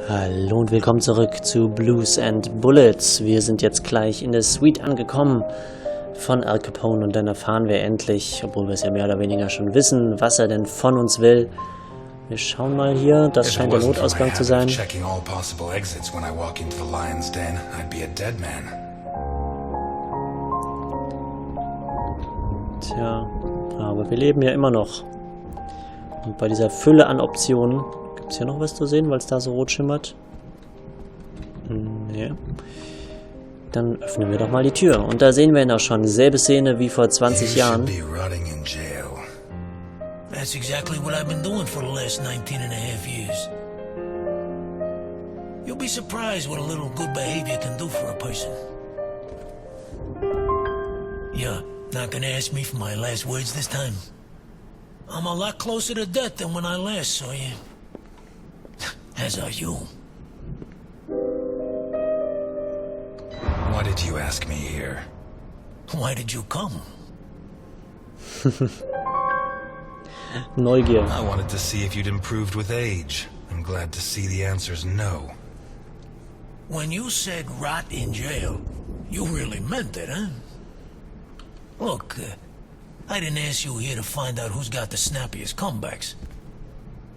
Hallo und willkommen zurück zu Blues and Bullets. Wir sind jetzt gleich in der Suite angekommen von Al Capone und dann erfahren wir endlich, obwohl wir es ja mehr oder weniger schon wissen, was er denn von uns will. Wir schauen mal hier, das scheint der Notausgang zu sein. Tja, aber wir leben ja immer noch. Und bei dieser Fülle an Optionen, gibt es hier noch was zu sehen, weil es da so rot schimmert? Nee. Dann öffnen wir doch mal die Tür. Und da sehen wir ihn auch schon. Selbe Szene wie vor 20 Jahren. That's exactly what I've been doing for the last 19 and a half years. You'll be surprised what a little good behavior can do for a person. You're not gonna ask me for my last words this time? I'm a lot closer to death than when I last saw you. As are you. Why did you ask me here? Why did you come? Neugier. I wanted to see if you'd improved with age. I'm glad to see the answer's no. When you said rot in jail, you really meant it, huh? Look, I didn't ask you here to find out who's got the snappiest comebacks.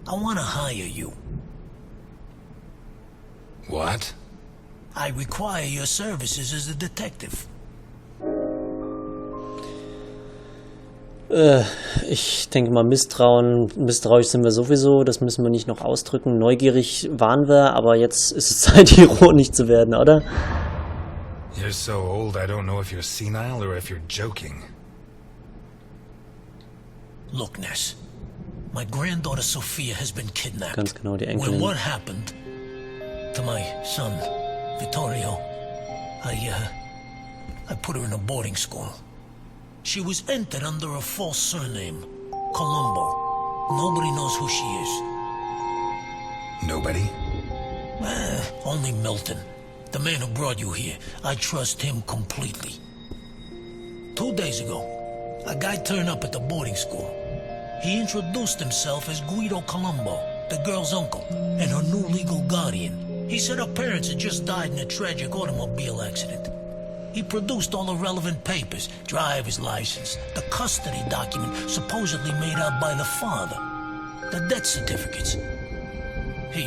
I want to hire you. What? I require your services as a detective. Ich denke mal, misstrauisch sind wir sowieso, das müssen wir nicht noch ausdrücken. Neugierig waren wir, aber jetzt ist es Zeit, ironisch zu werden, oder? You're so old, I don't know if you're senile or if you're joking. Look, Ness, my granddaughter Sophia has been kidnapped. Ganz genau, die Enkelin. When what happened to my son, Vittorio, I put her in a boarding school. She was entered under a false surname, Colombo. Nobody knows who she is. Nobody? Only Milton, the man who brought you here. I trust him completely. 2 days ago, a guy turned up at the boarding school. He introduced himself as Guido Colombo, the girl's uncle, and her new legal guardian. He said her parents had just died in a tragic automobile accident. He produced all the relevant papers, driver's license, the custody document supposedly made out by the father, the death certificates. He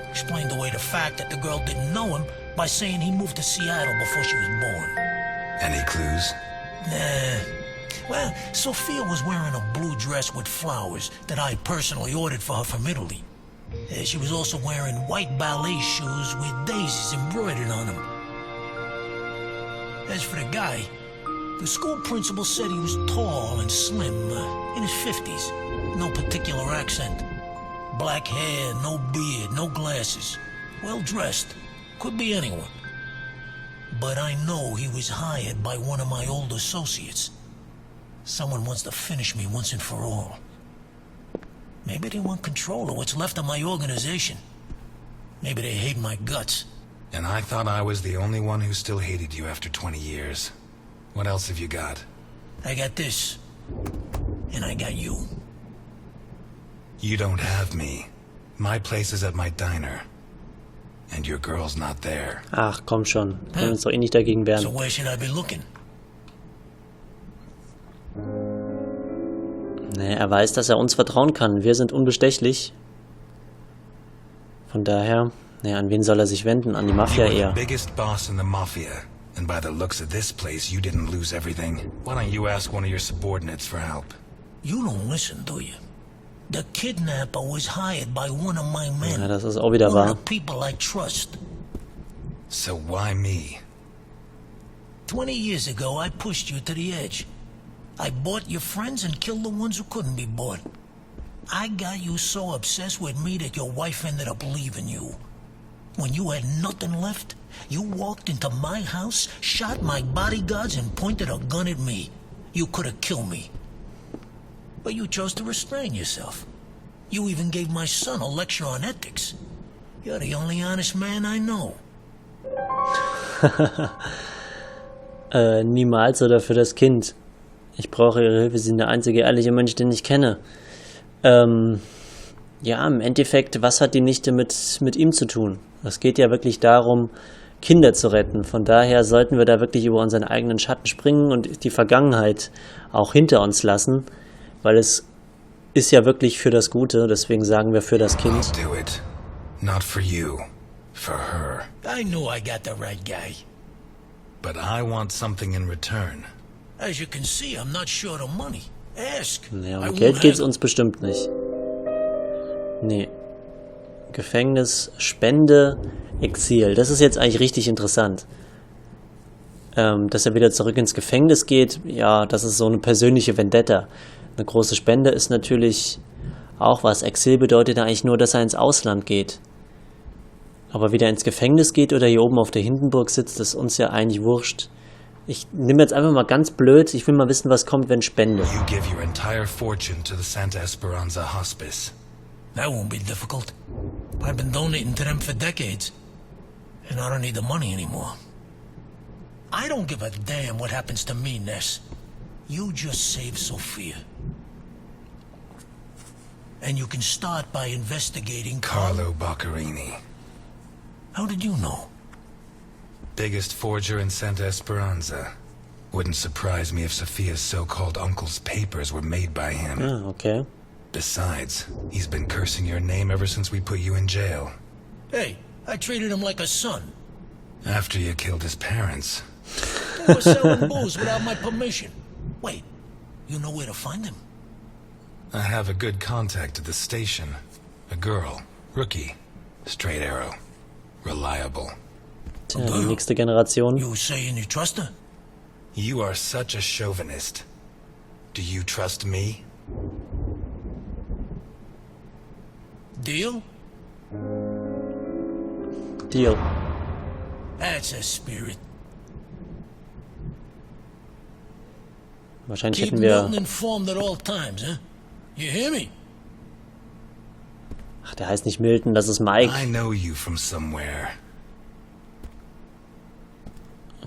explained away the fact that the girl didn't know him by saying he moved to Seattle before she was born. Any clues? Nah. Well, Sophia was wearing a blue dress with flowers that I personally ordered for her from Italy. She was also wearing white ballet shoes with daisies embroidered on them. As for the guy, the school principal said he was tall and slim, in his 50s. No particular accent. Black hair, no beard, no glasses. Well dressed. Could be anyone. But I know he was hired by one of my old associates. Someone wants to finish me once and for all. Maybe they want control of what's left of my organization. Maybe they hate my guts. And I thought I was the only one who still hated you after 20 years. What else have you got? I got this. And I got you. You don't have me. My place is at my diner. And your girl's not there. Ach, komm schon. Wir können uns doch eh nicht dagegen wehren. So where should I be looking? Nee, er weiß, dass er uns vertrauen kann. Wir sind unbestechlich. Von daher, naja, an wen soll er sich wenden? An die Mafia eher. Biggest boss in the mafia. And by the looks of this place, you didn't lose everything. Why don't you ask one of your subordinates for help? You don't listen, do you? The kidnapper was hired by one of my men. Ja, das ist auch wieder wahr. One of the people I trust. So why me? 20 years ago, I pushed you to the edge. I bought your friends and killed the ones who couldn't be bought. I got you so obsessed with me that your wife ended up leaving you. When you had nothing left, you walked into my house, shot my bodyguards, and pointed a gun at me. You could have killed me. But you chose to restrain yourself. You even gave my son a lecture on ethics. You're the only honest man I know. Niemals oder für das Kind. Ich brauche Ihre Hilfe, Sie sind der einzige ehrliche Mensch, den ich kenne. Ja, im Endeffekt, was hat die Nichte mit ihm zu tun? Es geht ja wirklich darum, Kinder zu retten. Von daher sollten wir da wirklich über unseren eigenen Schatten springen und die Vergangenheit auch hinter uns lassen, weil es ist ja wirklich für das Gute, deswegen sagen wir für das Kind. I'll do it. Not for you. For her. I knew I got the right guy. But I want something in return. As you can see, I'm not short of money. Ask. Ja, I um Geld won't geht's have- uns bestimmt nicht. Nee. Gefängnis, Spende, Exil. Das ist jetzt eigentlich richtig interessant. Dass er wieder zurück ins Gefängnis geht, ja, das ist so eine persönliche Vendetta. Eine große Spende ist natürlich auch was. Exil bedeutet ja eigentlich nur, dass er ins Ausland geht. Aber wieder ins Gefängnis geht oder hier oben auf der Hindenburg sitzt, ist uns ja eigentlich wurscht. Ich nehme jetzt einfach mal ganz blöd, ich will mal wissen, was kommt, wenn Spende. You give your entire fortune to the Santa Esperanza hospice. That won't be difficult. I've been donating to them for decades. And I don't need the money anymore. I don't give a damn what happens to me, Ness. You just save Sophia. And you can start by investigating Carlo Boccarini. How did you know? Biggest forger in Santa Esperanza. Wouldn't surprise me if Sophia's so-called uncle's papers were made by him. Ah, okay. Besides, he's been cursing your name ever since we put you in jail. Hey, I treated him like a son. After you killed his parents. They were selling booze without my permission. Wait, you know where to find him? I have a good contact at the station. A girl. Rookie. Straight arrow. Reliable. Tja, die nächste Generation. You saying you trust her? You are such a chauvinist. Do you trust me? Deal? Deal. That's a spirit. Wahrscheinlich Keep hätten wir... Milton informed at all times, huh? You hear me? Ach, der heißt nicht Milton, das ist Mike. I know you from somewhere.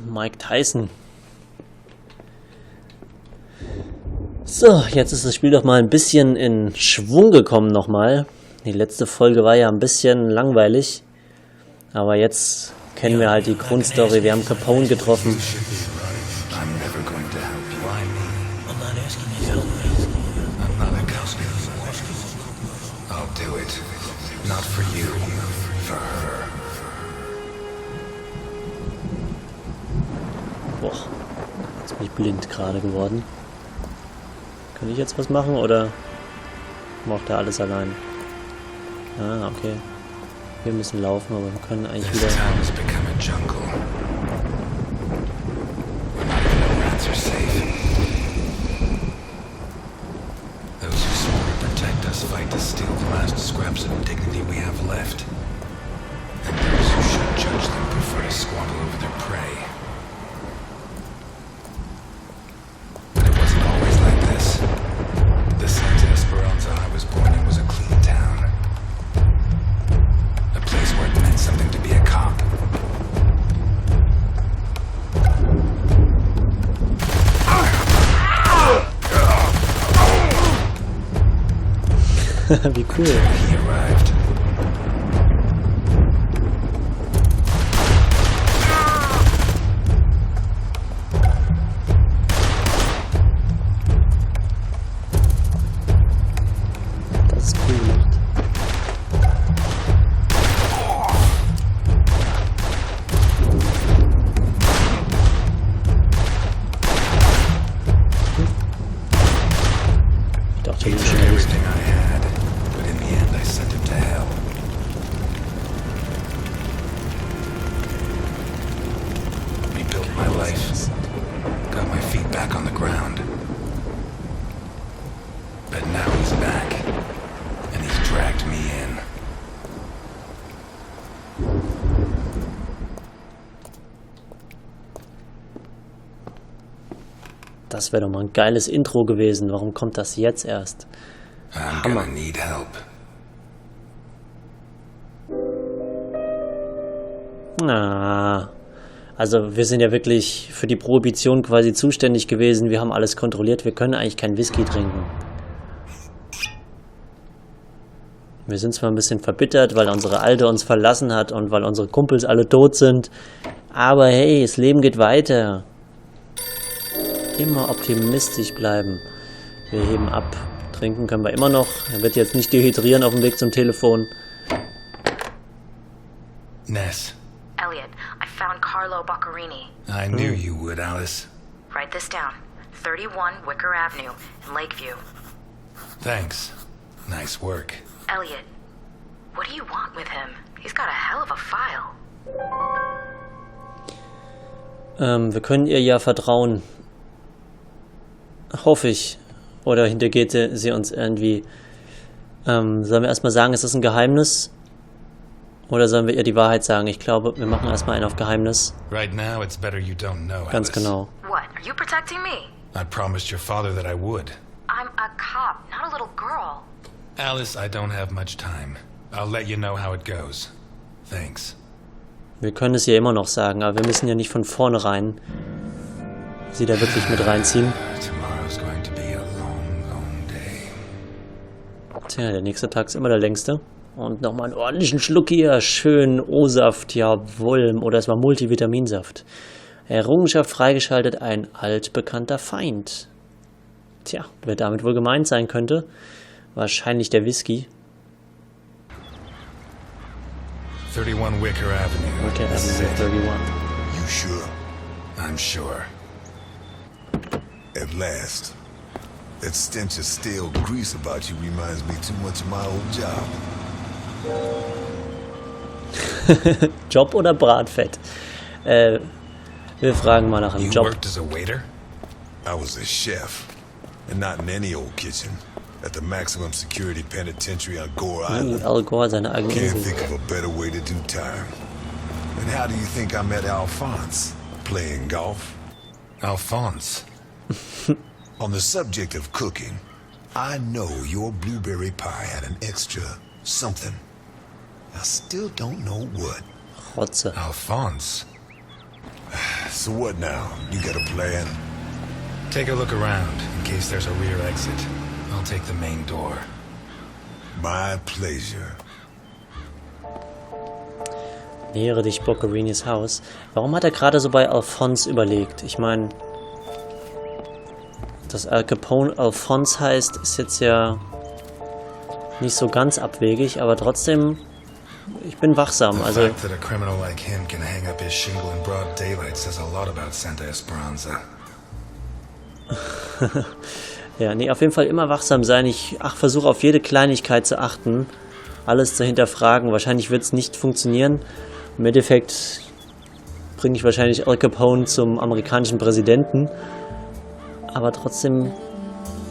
Mike Tyson. So, jetzt ist das Spiel doch mal ein bisschen in Schwung gekommen nochmal. Die letzte Folge war ja ein bisschen langweilig. Aber jetzt kennen wir halt die Grundstory. Wir haben Capone getroffen. I'm never going to help you. Why me? I'm not asking you to help me. I'm not a cowboy. I'll do it. Not for you. For her. Boah, jetzt bin ich blind gerade geworden. Kann ich jetzt was machen oder macht er alles allein? Ah, okay. Wir müssen laufen, aber wir können eigentlich This wieder... town has become a jungle. Not even the rats are safe. Those who swore to protect us fight to steal the last scraps of dignity we have left. And those who should judge them prefer to squabble over their prey. But it wasn't always like this. The Santa Esperanza I was born in was a clean town. A place where it meant something to be a cop. Wie cool. He arrived. Das ist cool gemacht. Ich dachte, He du took bist schon everything I had, but in the end I sent him to hell. Rebuilt my life. Got my feet back on the ground. But now he's back. And he's dragged me in. Das wäre doch mal ein geiles Intro gewesen. Warum kommt das jetzt erst? I'm Hammer. gonna need help. Ah, also wir sind ja wirklich für die Prohibition quasi zuständig gewesen. Wir haben alles kontrolliert. Wir können eigentlich keinen Whisky trinken. Wir sind zwar ein bisschen verbittert, weil unsere Alte uns verlassen hat und weil unsere Kumpels alle tot sind. Aber hey, das Leben geht weiter. Immer optimistisch bleiben. Wir heben ab. Trinken können wir immer noch. Er wird jetzt nicht dehydrieren auf dem Weg zum Telefon. Ness. Eliot, I found Carlo Boccarini. I knew you would, Alice. Write this down. 31 Wicker Avenue in Lakeview. Thanks. Nice work. Eliot, what do you want with him? He's got a hell of a file. Wir können ihr ja vertrauen. Hoffe ich. Oder hintergeht sie uns irgendwie. Sollen wir erstmal sagen, ist das ein Geheimnis? Oder sollen wir ihr die Wahrheit sagen? Ich glaube, wir machen erstmal einen auf Geheimnis. Right now, it's better you don't know, Alice. Ganz genau. What, are you protecting me? I promised your father that I would. I'm a cop, not a little girl. Alice, I don't have much time. I'll let you know how it goes. Thanks. Wir können es ihr immer noch sagen, aber wir müssen ja nicht von vornherein sie da wirklich mit reinziehen. Tomorrow's going to be a long, long day. Tja, der nächste Tag ist immer der längste. Und nochmal einen ordentlichen Schluck hier. Schön O-Saft, jawohl. Oder es war Multivitaminsaft. Errungenschaft freigeschaltet, ein altbekannter Feind. Tja, wer damit wohl gemeint sein könnte? Wahrscheinlich der Whisky. 31 Wicker Avenue. Okay, This is Avenue it. 31. You sure? I'm sure. At last. That stench of stale grease about you reminds me too much of my old job. Job oder Bratfett? Wir fragen mal nach einem You Job. worked as a waiter? I was a chef, and not in any old kitchen. At the maximum security penitentiary on Gore Island. Al Gore, seine eigene Can't Insel. think of a better way to do time. And how do you think I met Alphonse? Playing golf? Alphonse. On the subject of cooking, I know your blueberry pie had an extra something. I still don't know what. Rotze. Alphonse. So what now? You got a plan? Take a look around, in case there's a rear exit. I'll take the main door. My pleasure. Nähere dich Boccarinis Haus. Warum hat er gerade so bei Alphonse überlegt? Ich meine, dass Al Capone Alphonse heißt, ist jetzt ja nicht so ganz abwegig, aber trotzdem, ich bin wachsam. The Also, fact that a criminal like him can hang up his shingle in broad daylight says a lot about Santa Esperanza. ja, nee, auf jeden Fall immer wachsam sein. Ich versuche auf jede Kleinigkeit zu achten, alles zu hinterfragen. Wahrscheinlich wird es nicht funktionieren. Im Endeffekt bringe ich wahrscheinlich Al Capone zum amerikanischen Präsidenten. Aber trotzdem,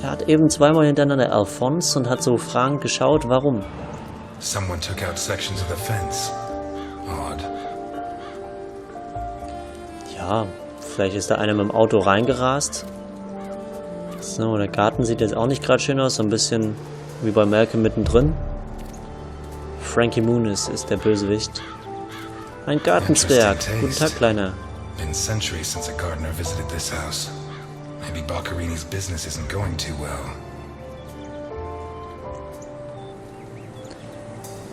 er hat eben zweimal hintereinander Alphonse und hat so fragend geschaut, warum. Someone took out sections of the fence. Odd. Ja, vielleicht ist da einer mit dem Auto reingerast. So, der Garten sieht jetzt auch nicht gerade schön aus, so ein bisschen wie bei Malcolm mittendrin. Frankie Muniz ist der Bösewicht. Ein Gartenzwerg. Guten Tag, Kleiner. Been centuries since a gardener visited this house. Maybe Boccarini's business isn't going too well.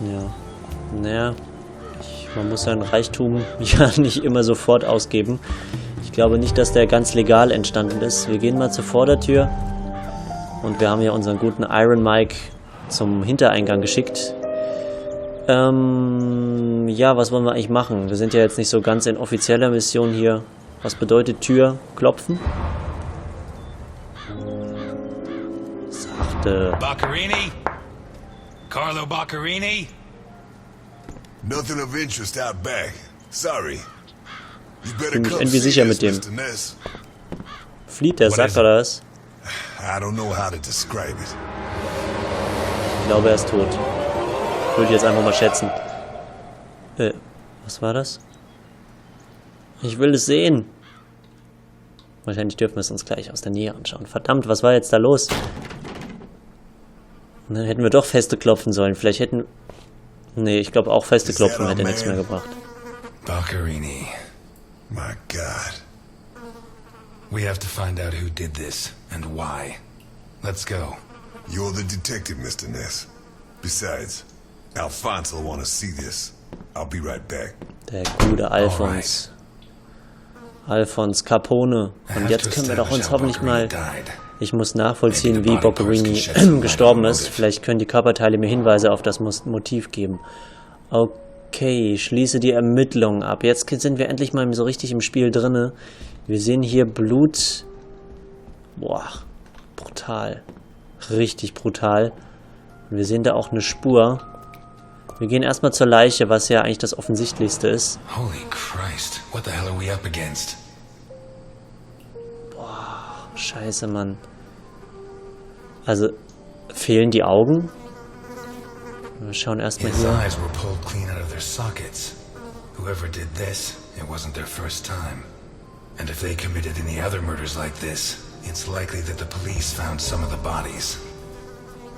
Ja, naja, man muss sein Reichtum ja nicht immer sofort ausgeben. Ich glaube nicht, dass der ganz legal entstanden ist. Wir gehen mal zur Vordertür und wir haben ja unseren guten Iron Mike zum Hintereingang geschickt. Ja, was wollen wir eigentlich machen? Wir sind ja jetzt nicht so ganz in offizieller Mission hier. Was bedeutet Tür klopfen? Sachte. Boccarini? Carlo Boccarini? Nothing of interest out back. Sorry. You better Bin mich come irgendwie see sicher this, mit dem. Mr. Ness. Flieht der What Sack is oder was? I don't know how to describe it. Ich glaube, er ist tot. Würde ich jetzt einfach mal schätzen. Was war das? Ich will es sehen. Wahrscheinlich dürfen wir es uns gleich aus der Nähe anschauen. Verdammt, was war jetzt da los? Na, hätten wir doch feste klopfen sollen. Vielleicht hätten... Nee, ich glaube auch feste klopfen hätte nichts mehr gebracht. Boccarini. My God. We have to find out who did this and why. Let's go. You're the detective, Mr. Ness. Besides, Alfonso wanna see this. I'll be right back. Der gute Alphons. Alphons Capone. Und jetzt können wir doch uns hoffentlich mal... Ich muss nachvollziehen, wie Boccherini gestorben ist. Vielleicht können die Körperteile mir Hinweise auf das Motiv geben. Okay, schließe die Ermittlungen ab. Jetzt sind wir endlich mal so richtig im Spiel drinne. Wir sehen hier Blut. Boah, brutal. Richtig brutal. Und wir sehen da auch eine Spur. Wir gehen erstmal zur Leiche, was ja eigentlich das Offensichtlichste ist. Holy Christ, what the hell are we up against? Boah, scheiße, Mann. Also, fehlen die Augen? Wir schauen erstmal His hier. eyes were pulled clean out of their sockets. Whoever did this, it wasn't their first time. And if they committed any other murders like this, it's likely that the police found some of the bodies.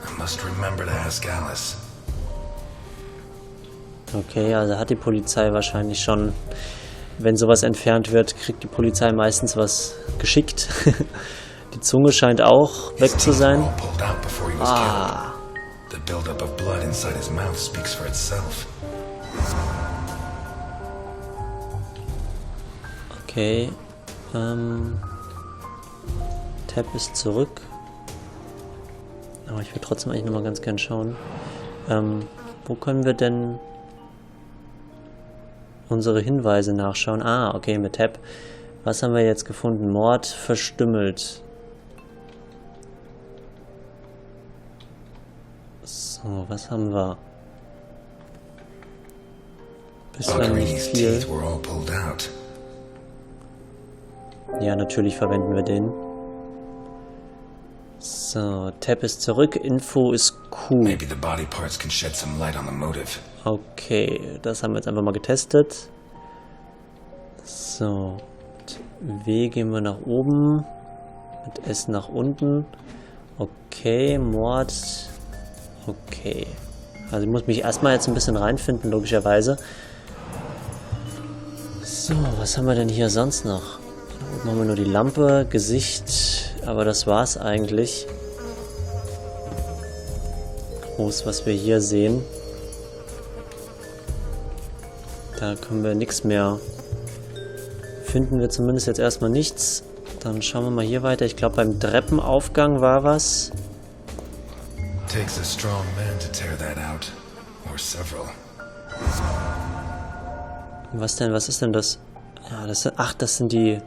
I must remember to ask Alice. Okay, also hat die Polizei wahrscheinlich schon, wenn sowas entfernt wird, kriegt die Polizei meistens was geschickt. Die Zunge scheint auch weg zu sein. Ah. The buildup of blood inside his mouth speaks for itself. Okay. Tab ist zurück. Aber ich will trotzdem eigentlich nochmal ganz gern schauen. Wo können wir denn unsere Hinweise nachschauen? Ah, okay, mit Tab. Was haben wir jetzt gefunden? Mord verstümmelt. So, was haben wir? Bislang nicht viel. Ja, natürlich verwenden wir den. So, Tab ist zurück, Info ist Q. Okay, das haben wir jetzt einfach mal getestet. So, mit W gehen wir nach oben, mit S nach unten. Okay, Mord. Okay. Also ich muss mich erstmal jetzt ein bisschen reinfinden, logischerweise. So, was haben wir denn hier sonst noch? Da oben haben wir nur die Lampe, Gesicht, aber das war's eigentlich. Groß, was wir hier sehen. Da können wir nichts mehr. Finden wir zumindest jetzt erstmal nichts. Dann schauen wir mal hier weiter. Ich glaube, beim Treppenaufgang war was. Takes a strong man to tear that out, or several. Was denn? Was ist denn das? Ja, das sind, ach, das sind die...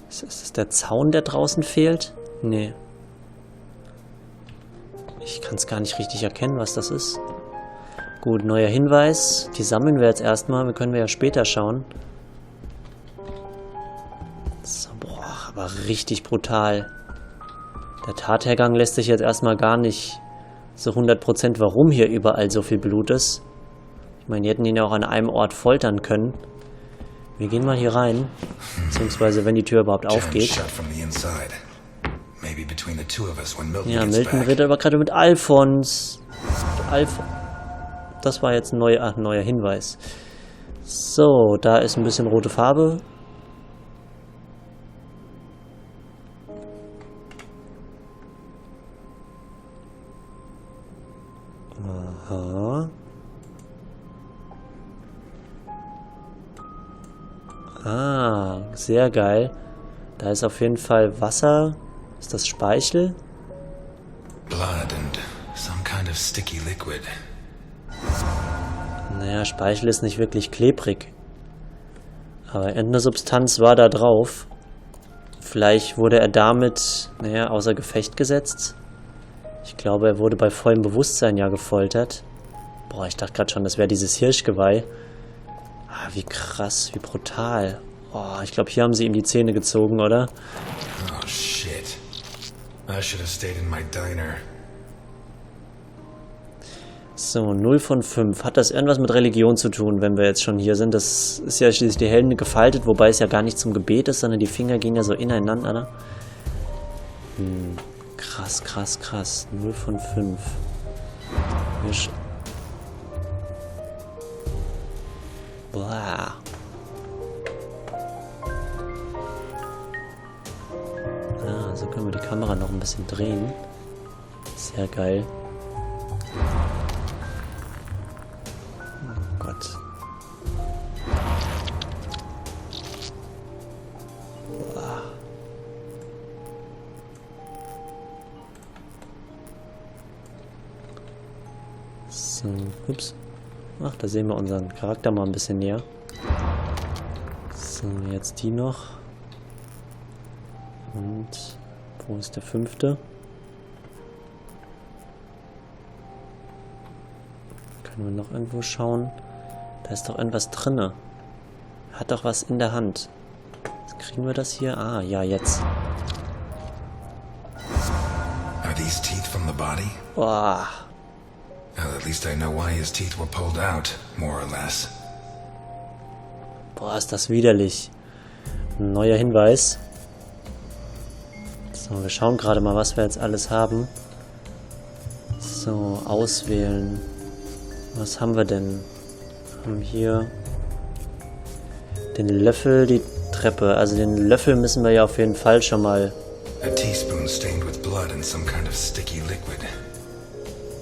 Ist das der Zaun, der draußen fehlt? Nee. Ich kann es gar nicht richtig erkennen, was das ist. Gut, neuer Hinweis. Die sammeln wir jetzt erstmal. Wir können ja später schauen. So, boah, aber richtig brutal. Der Tathergang lässt sich jetzt erstmal gar nicht so 100%, warum hier überall so viel Blut ist. Ich meine, die hätten ihn ja auch an einem Ort foltern können. Wir gehen mal hier rein. Beziehungsweise, wenn die Tür überhaupt aufgeht. Ja, Milton redet aber gerade mit Alphons. Das war jetzt ein neuer Hinweis. So, da ist ein bisschen rote Farbe. Aha. Ah, sehr geil. Da ist auf jeden Fall Wasser. Ist das Speichel? Blood and some kind of sticky liquid. Naja, Speichel ist nicht wirklich klebrig. Aber irgendeine Substanz war da drauf. Vielleicht wurde er damit, naja, außer Gefecht gesetzt. Ich glaube, er wurde bei vollem Bewusstsein ja gefoltert. Boah, ich dachte gerade schon, das wäre dieses Hirschgeweih. Ah, wie krass, wie brutal. Oh, ich glaube, hier haben sie ihm die Zähne gezogen, oder? Oh, shit. I should have stayed in my diner. So, 0 von 5. Hat das irgendwas mit Religion zu tun, wenn wir jetzt schon hier sind? Das ist ja schließlich die Hände gefaltet, wobei es ja gar nicht zum Gebet ist, sondern die Finger gehen ja so ineinander, ne? Krass, krass, krass. 0 von 5. Blah. Ah, so können wir die Kamera noch ein bisschen drehen. Sehr geil. Gott. Boah. So, ups. Ach, da sehen wir unseren Charakter mal ein bisschen näher. So, jetzt die noch. Und wo ist der 5.? Können wir noch irgendwo schauen? Da ist doch irgendwas drinne. Hat doch was in der Hand. Jetzt kriegen wir das hier? Ah, ja, jetzt. Are these teeth from the body? Boah. Well, at least I know why his teeth were pulled out, more or less. Boah, ist das widerlich. Ein neuer Hinweis. So, wir schauen gerade mal, was wir jetzt alles haben. So, auswählen. Was haben wir denn? Wir haben hier den Löffel, die Treppe. Also den Löffel müssen wir ja auf jeden Fall schon mal... A teaspoon stained with blood and some kind of sticky liquid.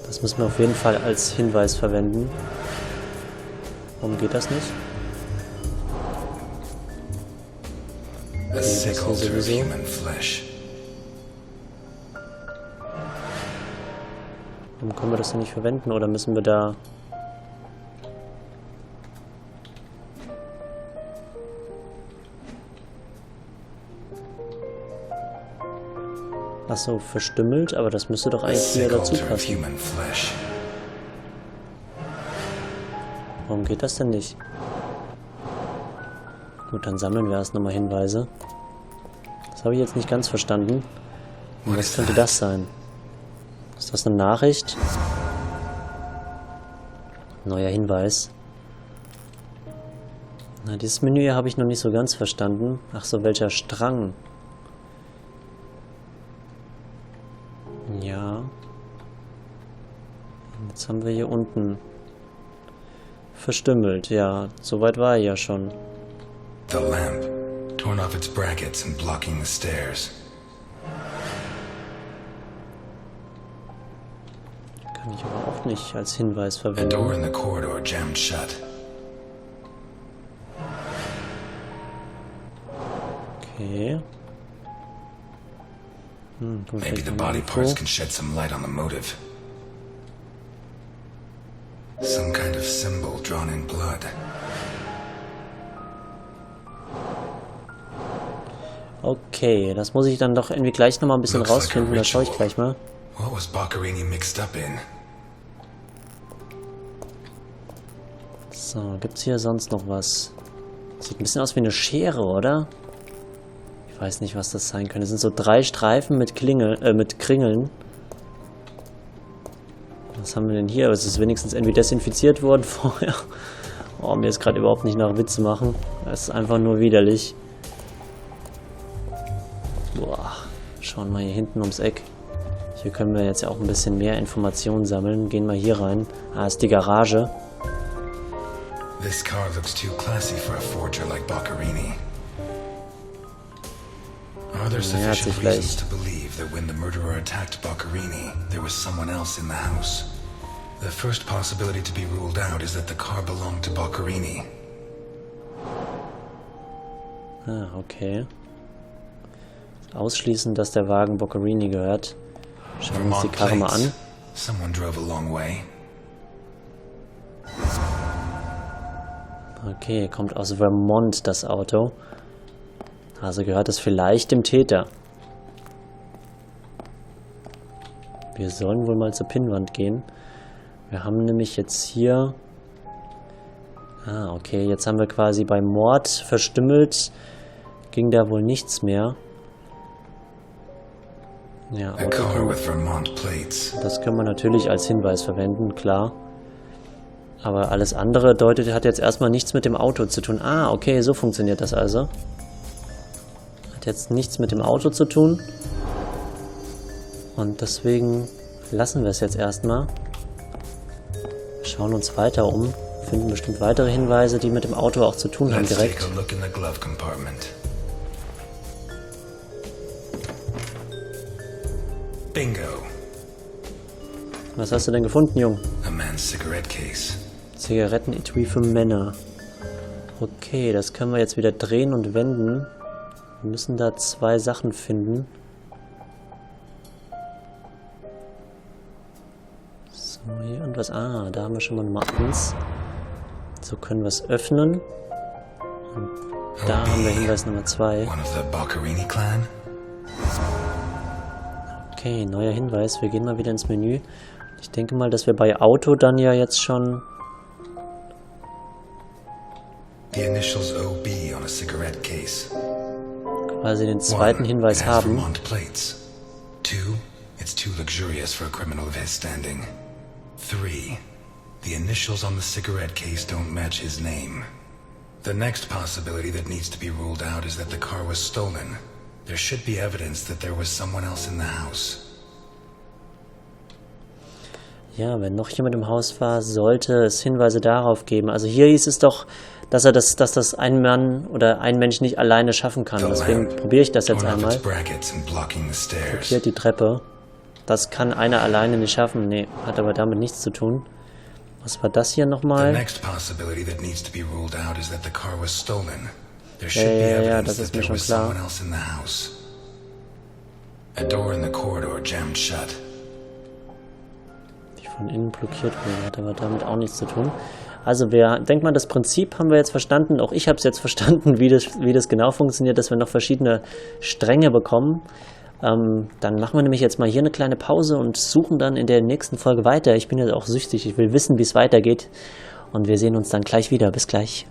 Das müssen wir auf jeden Fall als Hinweis verwenden. Warum geht das nicht? A sick altar of human flesh. Warum können wir das denn nicht verwenden? Oder müssen wir da... Achso, verstümmelt, aber das müsste doch eigentlich wieder dazu passen. Warum geht das denn nicht? Gut, dann sammeln wir erst nochmal Hinweise. Das habe ich jetzt nicht ganz verstanden. Und was könnte das sein? Ist das eine Nachricht? Neuer Hinweis. Na, dieses Menü hier habe ich noch nicht so ganz verstanden. Ach so, welcher Strang? Ja. Jetzt haben wir hier unten verstümmelt. Ja, soweit war er ja schon. The lamp, torn off its brackets and blocking the stairs. Kann ich aber auch nicht als Hinweis A verwenden. door in the corridor jammed shut. Okay. Maybe the body parts can shed some light on the motive. Some kind of symbol drawn in blood. Okay, das muss ich dann doch irgendwie gleich nochmal ein bisschen rausfinden. Da schaue ich gleich mal. What was Boccherini mixed up in? So, gibt's hier sonst noch was? Sieht ein bisschen aus wie eine Schere, oder? Ich weiß nicht, was das sein könnte. Das sind so 3 Streifen mit Kringeln. Was haben wir denn hier? Es ist wenigstens irgendwie desinfiziert worden vorher. Oh, mir ist gerade überhaupt nicht nach Witze machen. Es ist einfach nur widerlich. Boah, schauen wir hier hinten ums Eck. Hier können wir jetzt ja auch ein bisschen mehr Informationen sammeln. Gehen wir hier rein. Ah, ist die Garage. This car looks too classy for a forger like Boccherini. Are there sufficient reasons to believe that when the murderer attacked Boccherini, there was someone else in the house? The first possibility to be ruled out is that the car belonged to Boccherini. Ah, okay. Ausschließen, dass der Wagen Boccherini gehört. Schauen wir uns die Karre mal an. Someone drove a long way. Okay, kommt aus Vermont das Auto. Also gehört es vielleicht dem Täter. Wir sollen wohl mal zur Pinnwand gehen. Wir haben nämlich jetzt hier... Ah, okay, jetzt haben wir quasi beim Mord verstümmelt. Ging da wohl nichts mehr. Ja, das können wir natürlich als Hinweis verwenden, klar. Aber alles andere hat jetzt erstmal nichts mit dem Auto zu tun. Ah, okay, so funktioniert das also. Hat jetzt nichts mit dem Auto zu tun. Und deswegen lassen wir es jetzt erstmal. Schauen uns weiter um. Finden bestimmt weitere Hinweise, die mit dem Auto auch zu tun haben direkt. Bingo. Was hast du denn gefunden, Jung? A man's cigarette case. Zigarettenetui für Männer. Okay, das können wir jetzt wieder drehen und wenden. Wir müssen da 2 Sachen finden. So, hier irgendwas. Ah, da haben wir schon mal Nummer 1. So können wir es öffnen. Und da haben wir Hinweis Nummer 2. Okay, neuer Hinweis. Wir gehen mal wieder ins Menü. Ich denke mal, dass wir bei Auto dann ja jetzt schon... quasi den zweiten Hinweis haben. 2, it's too luxurious for a criminal of his standing. 3, the initials on the cigarette case don't match his name. The next possibility that needs to be ruled out is that the car was stolen. There should be evidence that there was someone else in the house. Ja, wenn noch jemand im Haus war, sollte es Hinweise darauf geben. Also hier hieß es doch, dass das ein Mann oder ein Mensch nicht alleine schaffen kann. Deswegen probiere ich das jetzt einmal. Blockiert die Treppe. Das kann einer alleine nicht schaffen. Nee, hat aber damit nichts zu tun. Was war das hier nochmal? Ja, das ist mir schon klar. Die von innen blockiert wurde, hat aber damit auch nichts zu tun. Also denk mal, das Prinzip haben wir jetzt verstanden. Auch ich habe es jetzt verstanden, wie das genau funktioniert, dass wir noch verschiedene Stränge bekommen. Dann machen wir nämlich jetzt mal hier eine kleine Pause und suchen dann in der nächsten Folge weiter. Ich bin jetzt auch süchtig, ich will wissen, wie es weitergeht. Und wir sehen uns dann gleich wieder. Bis gleich.